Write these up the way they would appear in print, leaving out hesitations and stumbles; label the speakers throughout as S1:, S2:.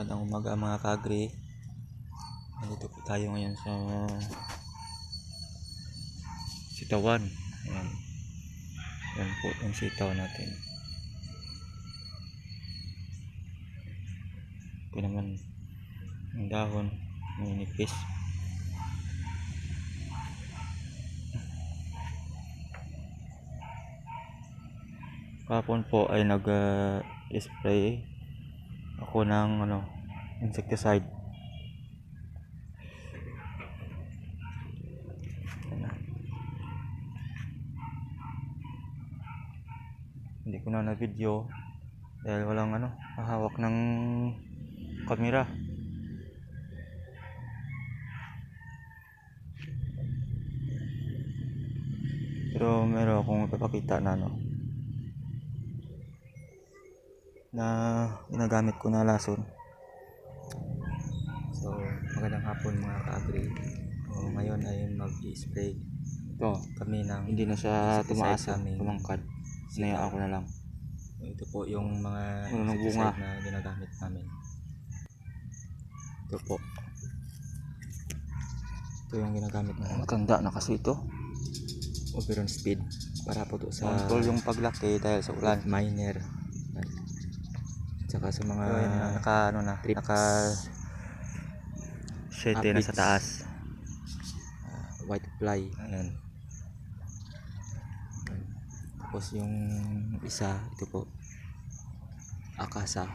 S1: Magandang umaga mga kagri. Nandito po tayo ngayon sa sitawan. Ayan. Ayan po yung sitaw natin. Ito naman yung dahon, ninipis. Kahapon po ay nag-spray ako ng insecticide. Hindi ko na video dahil walang hawak ng camera. Pero meron akong ipapakita na ginagamit ko na lason. So magandang hapon mga ka-agri. So, ngayon ay mag-spray kami ng hindi na siya tumaas, tumangkad. Sinayaan ko na lang. Ito po yung mga insecticide na ginagamit namin. Ito po. Ito yung ginagamit namin. Matanda na kasi ito. Oberon speed. Para po to sa control yung paglaki dahil sa ulan. Miner. Tsaka sa mga naka sete na sa taas. White fly. Ayan. Tapos yung isa, ito po, akasa.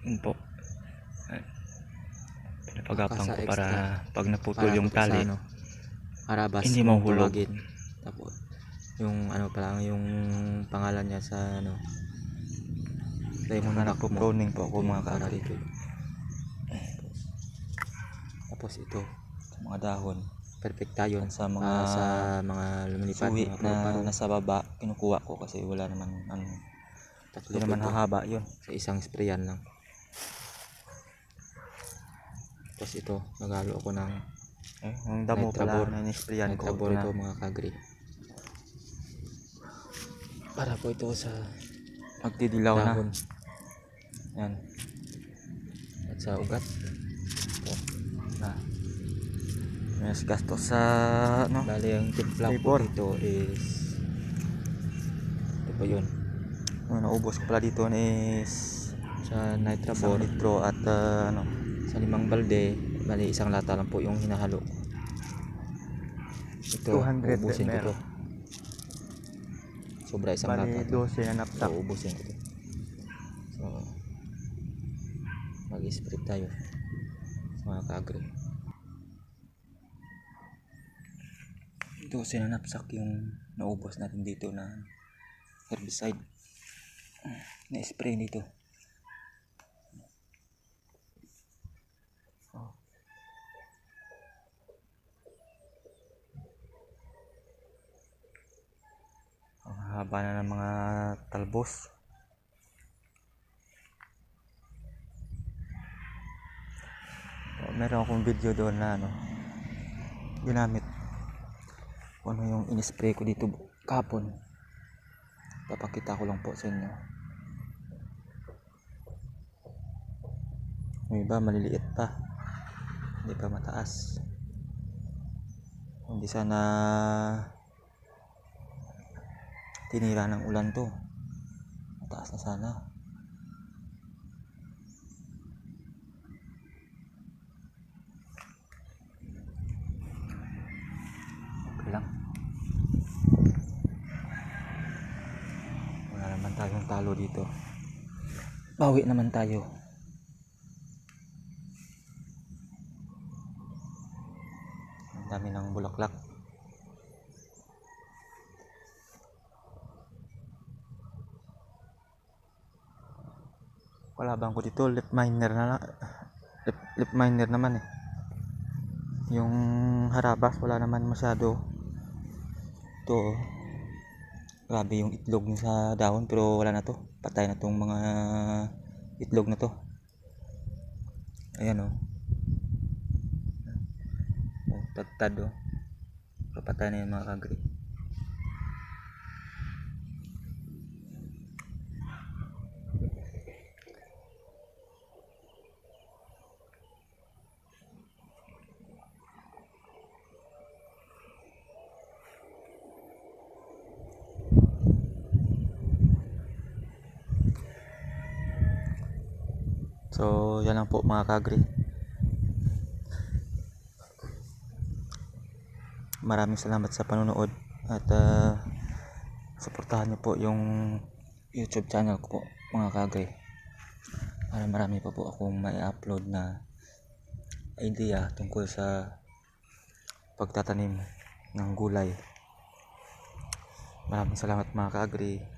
S1: Yun po. Pinapagapang ko para pag naputol yung tali, Arabas, hindi mahuhulog. Tapos yung yung pangalan niya sa Diamond Rock po. Pruning po ako mga kagri. Tapos ito, mga dahon. Perfect tayo sa mga lumilipad suwi na nasa baba. Kinukuha ko kasi wala naman hindi naman hahaba yun. Sa isang sprayan lang. Tapos ito, naghalo ako ng ang damo pala na in-sprayan ko. Ito mga kagri. Para po ito sa magdidilaw dahon. Yan. At sa ugat. Ito. Mas gastos sa bali ang timpla po dito is ito po yun. Naubos ko pala dito is sa nitro at sa 5 balde, bali isang lata lang po yung hinahalo. Ito 200 ubusin ko to. Sobra isang lata to. 12 na napsak. So, ubusin ko to. So mag-spray tayo mga ka-agri. Ito sinanapsak yung naubos natin dito na herbicide na spray dito. Ang haba na ng mga talbos. Meron akong video doon na ginamit kung ano yung in-spray ko dito kahapon. Papakita ko lang po sa inyo. Yung iba maliliit pa, hindi pa mataas. Hindi sana tinira ng ulan to, mataas na sana. Lang. Wala naman tayong talo dito. Bawi naman tayo. Ang dami ng bulaklak. Kalaban ko dito lip miner naman eh. Yung harabas wala naman masyado. Ito, grabe yung itlog sa dahon pero wala na to. Patay na tong mga itlog na to. Ayan tad pero patay na yung mga kagri. So yan lang po mga kagri. Maraming salamat sa panonood at suportahan niyo po yung YouTube channel ko po mga kagri, para marami pa po akong may upload na idea tungkol sa pagtatanim ng gulay. Maraming salamat mga kaagri.